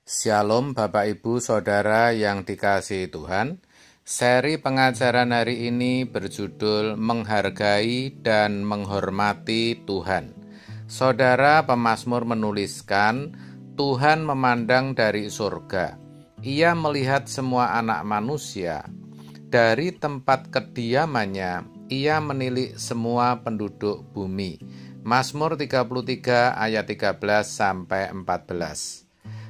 Shalom Bapak Ibu Saudara yang dikasihi Tuhan. Seri pengajaran hari ini berjudul Menghargai dan Menghormati Tuhan. Saudara pemazmur menuliskan, Tuhan memandang dari surga. Ia melihat semua anak manusia. Dari tempat kediamannya, ia menilik semua penduduk bumi. Mazmur 33 ayat 13 sampai 14.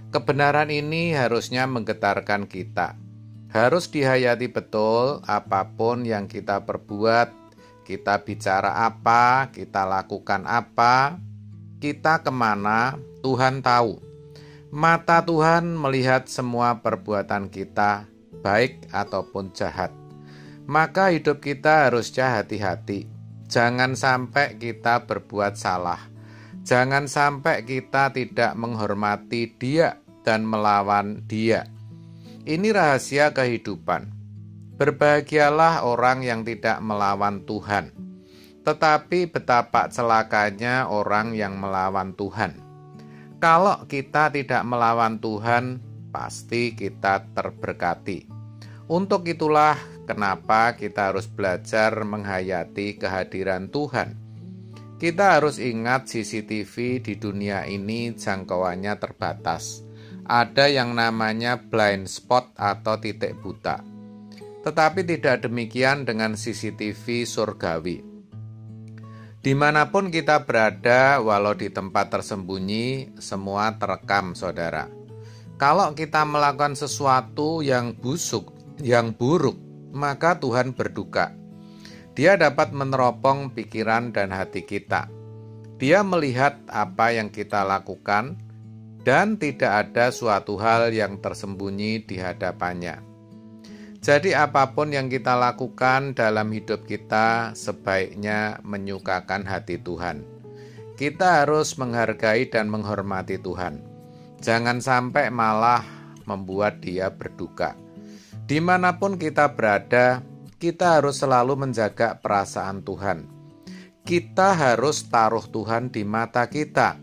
Kebenaran ini harusnya menggetarkan kita. Harus dihayati betul apapun yang kita perbuat, kita bicara apa, kita lakukan apa, kita kemana, Tuhan tahu. Mata Tuhan melihat semua perbuatan kita, baik ataupun jahat. Maka hidup kita harusnya hati-hati. Jangan sampai kita berbuat salah. Jangan sampai kita tidak menghormati Dia dan melawan Dia. Ini rahasia kehidupan. Berbahagialah orang yang tidak melawan Tuhan. Tetapi betapa celakanya orang yang melawan Tuhan. Kalau kita tidak melawan Tuhan, pasti kita terberkati. Untuk itulah kenapa kita harus belajar menghayati kehadiran Tuhan. Kita harus ingat CCTV di dunia ini jangkauannya terbatas. Ada yang namanya blind spot atau titik buta. Tetapi tidak demikian dengan CCTV surgawi. Dimanapun kita berada, walau di tempat tersembunyi, semua terekam, saudara. Kalau kita melakukan sesuatu yang busuk, yang buruk, maka Tuhan berduka. Dia dapat meneropong pikiran dan hati kita. Dia melihat apa yang kita lakukan dan tidak ada suatu hal yang tersembunyi di hadapannya. Jadi apapun yang kita lakukan dalam hidup kita sebaiknya menyukakan hati Tuhan. Kita harus menghargai dan menghormati Tuhan. Jangan sampai malah membuat Dia berduka. Dimanapun kita berada, kita harus selalu menjaga perasaan Tuhan. Kita harus taruh Tuhan di mata kita.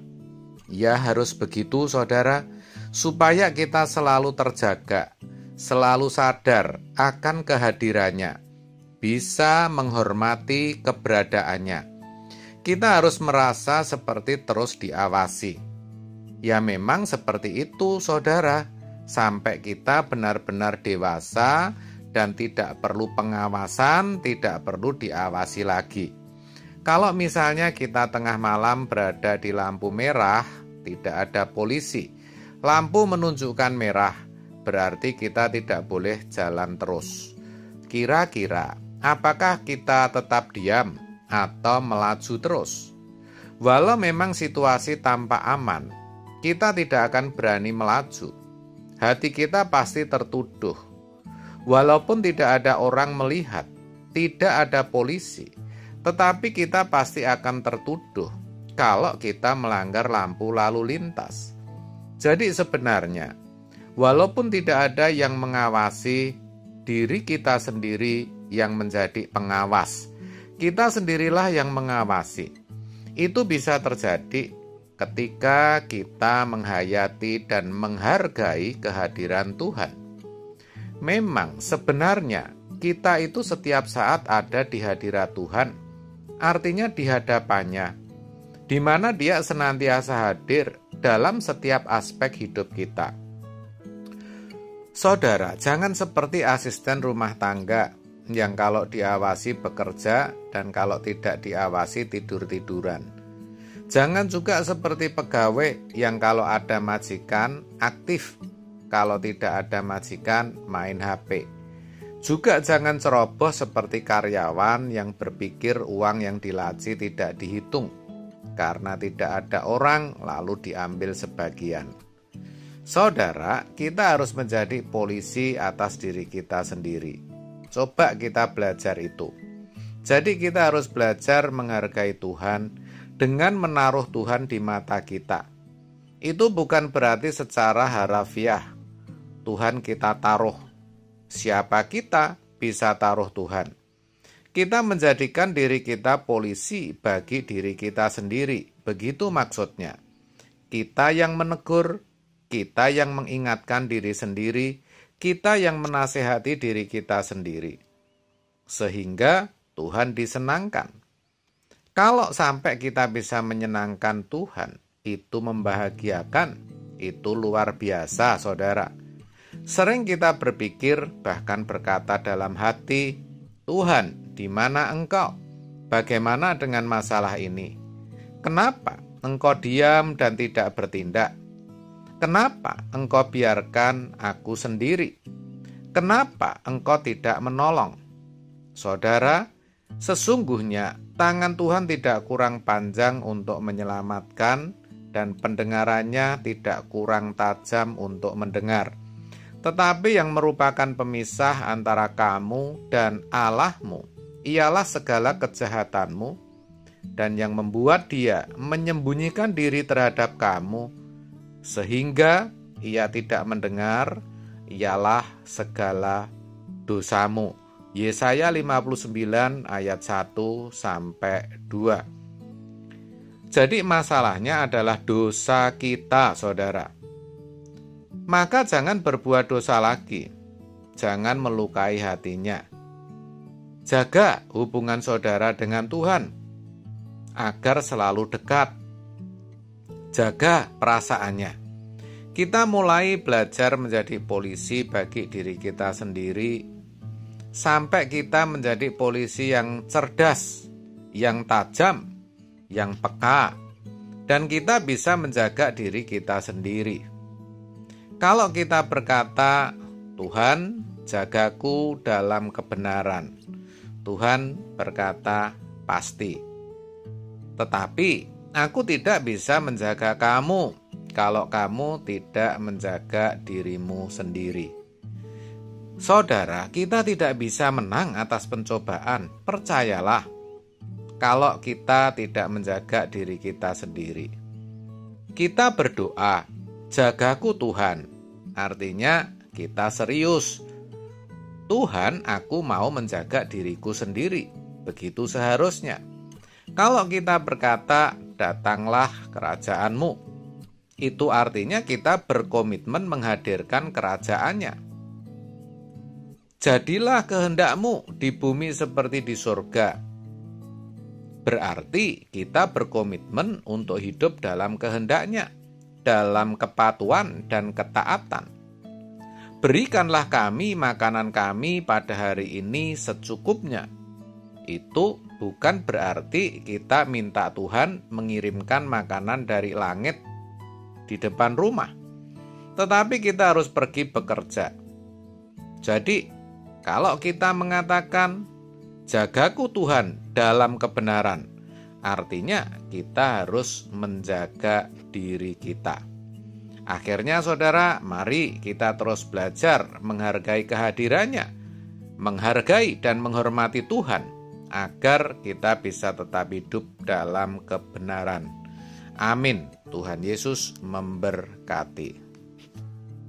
Ya harus begitu saudara, supaya kita selalu terjaga, selalu sadar akan kehadirannya, bisa menghormati keberadaannya. Kita harus merasa seperti terus diawasi. Ya memang seperti itu saudara, sampai kita benar-benar dewasa, dan tidak perlu pengawasan, tidak perlu diawasi lagi. Kalau misalnya kita tengah malam berada di lampu merah, tidak ada polisi. Lampu menunjukkan merah, berarti kita tidak boleh jalan terus. Kira-kira, apakah kita tetap diam atau melaju terus? Walau memang situasi tampak aman, kita tidak akan berani melaju. Hati kita pasti tertuduh. Walaupun tidak ada orang melihat, tidak ada polisi, tetapi kita pasti akan tertuduh kalau kita melanggar lampu lalu lintas. Jadi sebenarnya, walaupun tidak ada yang mengawasi, diri kita sendiri yang menjadi pengawas. Kita sendirilah yang mengawasi. Itu bisa terjadi ketika kita menghayati dan menghargai kehadiran Tuhan. Memang sebenarnya kita itu setiap saat ada di hadirat Tuhan, artinya di hadapannya, di mana Dia senantiasa hadir dalam setiap aspek hidup kita. Saudara, jangan seperti asisten rumah tangga yang kalau diawasi bekerja dan kalau tidak diawasi tidur-tiduran. Jangan juga seperti pegawai yang kalau ada majikan aktif, kalau tidak ada majikan, main HP. Juga jangan ceroboh seperti karyawan yang berpikir uang yang dilaci tidak dihitung. Karena tidak ada orang, lalu diambil sebagian. Saudara, kita harus menjadi polisi atas diri kita sendiri. Coba kita belajar itu. Jadi kita harus belajar menghargai Tuhan dengan menaruh Tuhan di mata kita. Itu bukan berarti secara harafiah Tuhan kita taruh. Siapa kita bisa taruh Tuhan. Kita menjadikan diri kita polisi bagi diri kita sendiri. Begitu maksudnya. Kita yang menegur, kita yang mengingatkan diri sendiri, kita yang menasehati diri kita sendiri. Sehingga Tuhan disenangkan. Kalau sampai kita bisa menyenangkan Tuhan, itu membahagiakan, itu luar biasa, saudara. Sering kita berpikir, bahkan berkata dalam hati, Tuhan, di mana Engkau? Bagaimana dengan masalah ini? Kenapa Engkau diam dan tidak bertindak? Kenapa Engkau biarkan aku sendiri? Kenapa Engkau tidak menolong? Saudara, sesungguhnya tangan Tuhan tidak kurang panjang untuk menyelamatkan dan pendengarannya tidak kurang tajam untuk mendengar. Tetapi yang merupakan pemisah antara kamu dan Allahmu ialah segala kejahatanmu, dan yang membuat dia menyembunyikan diri terhadap kamu sehingga ia tidak mendengar ialah segala dosamu. Yesaya 59 ayat 1 sampai 2. Jadi masalahnya adalah dosa kita, saudara. Maka jangan berbuat dosa lagi. Jangan melukai hatinya. Jaga hubungan saudara dengan Tuhan agar selalu dekat. Jaga perasaannya. Kita mulai belajar menjadi polisi bagi diri kita sendiri, sampai kita menjadi polisi yang cerdas, yang tajam, yang peka, dan kita bisa menjaga diri kita sendiri. Kalau kita berkata, Tuhan, jagaku dalam kebenaran, Tuhan berkata, pasti. Tetapi aku tidak bisa menjaga kamu kalau kamu tidak menjaga dirimu sendiri. Saudara, kita tidak bisa menang atas pencobaan. Percayalah, kalau kita tidak menjaga diri kita sendiri. Kita berdoa, jagaku Tuhan. Artinya kita serius. Tuhan, aku mau menjaga diriku sendiri. Begitu seharusnya. Kalau kita berkata, datanglah kerajaanmu, itu artinya kita berkomitmen menghadirkan kerajaannya. Jadilah kehendakmu di bumi seperti di surga. Berarti kita berkomitmen untuk hidup dalam kehendaknya, dalam kepatuhan dan ketaatan. Berikanlah kami makanan kami pada hari ini secukupnya. Itu bukan berarti kita minta Tuhan mengirimkan makanan dari langit di depan rumah. Tetapi kita harus pergi bekerja. Jadi, kalau kita mengatakan, jagaku Tuhan dalam kebenaran, artinya kita harus menjaga diri kita. Akhirnya saudara, mari kita terus belajar menghargai kehadirannya, menghargai dan menghormati Tuhan, agar kita bisa tetap hidup dalam kebenaran. Amin. Tuhan Yesus memberkati.